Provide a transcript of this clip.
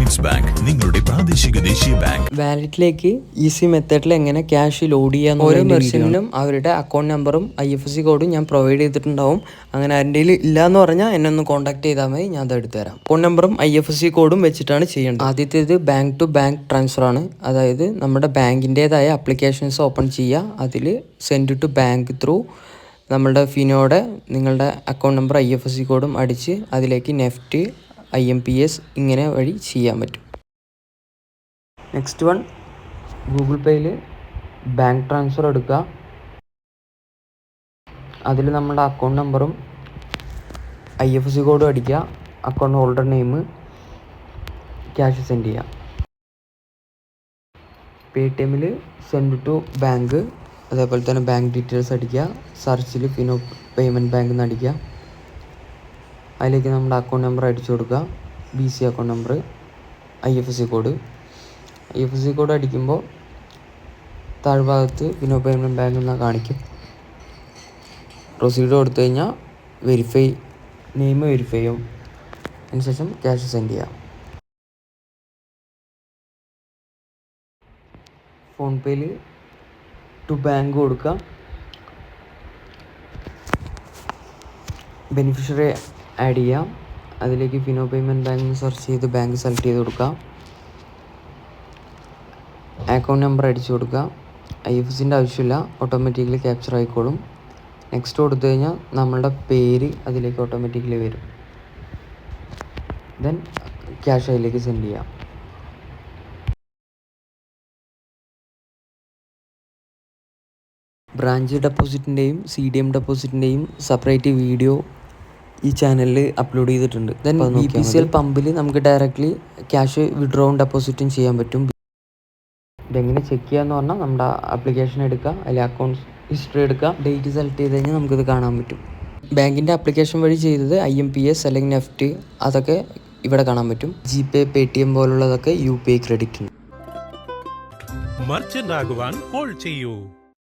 Payments bank, നിങ്ങളുടെ പ്രാദേശിക ദേശീയ ബാങ്ക്. വാലറ്റിലേക്ക് ഈസി മെത്തേഡിൽ എങ്ങനെ ക്യാഷ് ലോഡ് ചെയ്യാൻ ഓരോ മെർച്ചന്റിനും അവരുടെ അക്കൗണ്ട് നമ്പറും IFSC കോഡും ഞാൻ പ്രൊവൈഡ് ചെയ്തിട്ടുണ്ടാവും. അങ്ങനെ ആരുടെ ഇല്ല എന്ന് പറഞ്ഞാൽ എന്നെ ഒന്ന് കോൺടാക്ട് ചെയ്താൽ മതി, ഞാൻ അത് എടുത്തു തരാം. അക്കൗണ്ട് നമ്പറും IFSC കോഡും വെച്ചിട്ടാണ് ചെയ്യേണ്ടത്. ആദ്യത്തേത് ബാങ്ക് ടു ബാങ്ക് ട്രാൻസ്ഫർ ആണ്. അതായത് നമ്മുടെ ബാങ്കിൻ്റെതായ ആപ്ലിക്കേഷൻസ് ഓപ്പൺ ചെയ്യുക, അതിൽ സെൻഡ് ടു ബാങ്ക് ത്രൂ നമ്മളുടെ ഫിനോയുടെ നിങ്ങളുടെ അക്കൗണ്ട് നമ്പർ IFSC കോഡും അടിച്ച് അതിലേക്ക് നെഫ്റ്റ് IMPS ഇങ്ങനെ വഴി ചെയ്യാൻ പറ്റും. നെക്സ്റ്റ് വൺ, ഗൂഗിൾ പേയിൽ ബാങ്ക് ട്രാൻസ്ഫർ എടുക്കുക. അതിൽ നമ്മുടെ അക്കൗണ്ട് നമ്പറും IFSC കോഡും അടിക്കുക, account holder name, cash send ചെയ്യുക. പേടിഎമ്മിൽ സെൻഡ് ടു ബാങ്ക്, അതേപോലെ തന്നെ ബാങ്ക് ഡീറ്റെയിൽസ് അടിക്കുക. സെർച്ചിൽ ഫിനോ പേയ്മെൻറ്റ് ബാങ്ക് എന്ന് അടിക്കുക. അതിലേക്ക് നമ്മുടെ അക്കൗണ്ട് നമ്പർ അടിച്ചു കൊടുക്കുക, BC account number, IFSC code അടിക്കുമ്പോൾ താഴ്ഭാഗത്ത് ഫിനോ പേയ്മെൻറ്റ് ബാങ്ക് എന്ന് കാണിക്കും. പ്രൊസീഡ് കൊടുത്തു കഴിഞ്ഞാൽ നെയിം വെരിഫൈ ചെയ്യും. അതിനുശേഷം ക്യാഷ് സെൻഡ് ചെയ്യാം. ഫോൺ പേയിൽ ടു ബാങ്ക് കൊടുക്കുക. ബെനിഫിഷ്യറി ആഡ് ചെയ്യാം. അതിലേക്ക് ഫിനോ പേയ്മെൻറ്റ് ബാങ്ക് സെർച്ച് ചെയ്ത് ബാങ്ക് സെലക്ട് ചെയ്ത് കൊടുക്കുക. അക്കൗണ്ട് നമ്പർ അടിച്ചു കൊടുക്കുക. IFSCൻ്റെ ആവശ്യമില്ല, ഓട്ടോമാറ്റിക്കലി ക്യാപ്ചർ ആയിക്കോളും. നെക്സ്റ്റ് കൊടുത്തു കഴിഞ്ഞാൽ നമ്മളുടെ പേര് അതിലേക്ക് ഓട്ടോമാറ്റിക്കലി വരും. ദെൻ ക്യാഷ് അതിലേക്ക് സെൻഡ് ചെയ്യാം. ബ്രാഞ്ച് ഡെപ്പോസിറ്റിൻ്റെയും CDM ഡെപ്പോസിറ്റിൻ്റെയും സെപ്പറേറ്റ് വീഡിയോ ഈ ചാനലിൽ അപ്ലോഡ് ചെയ്തിട്ടുണ്ട്. ദെൻ BPCL പമ്പിൽ നമുക്ക് ഡയറക്റ്റ്ലി ക്യാഷ് വിഡ്രോവും ഡെപ്പോസിറ്റും ചെയ്യാൻ പറ്റും. ഇതെങ്ങനെ ചെക്ക് ചെയ്യാന്ന് പറഞ്ഞാൽ നമ്മുടെ ആപ്ലിക്കേഷൻ എടുക്കുക, അതിൽ അക്കൗണ്ട് ഹിസ്റ്ററി എടുക്കുക, ഡേറ്റ് സെലക്ട് ചെയ്ത് കഴിഞ്ഞാൽ നമുക്കിത് കാണാൻ പറ്റും. ബാങ്കിൻ്റെ ആപ്ലിക്കേഷൻ വഴി ചെയ്തത് IMPS അല്ലെങ്കിൽ നെഫ്റ്റ് അതൊക്കെ ഇവിടെ കാണാൻ പറ്റും. GPay, Paytm പോലുള്ളതൊക്കെ UPI credit. Merchant ആകുവാൻ കോൾ ചെയ്യൂ.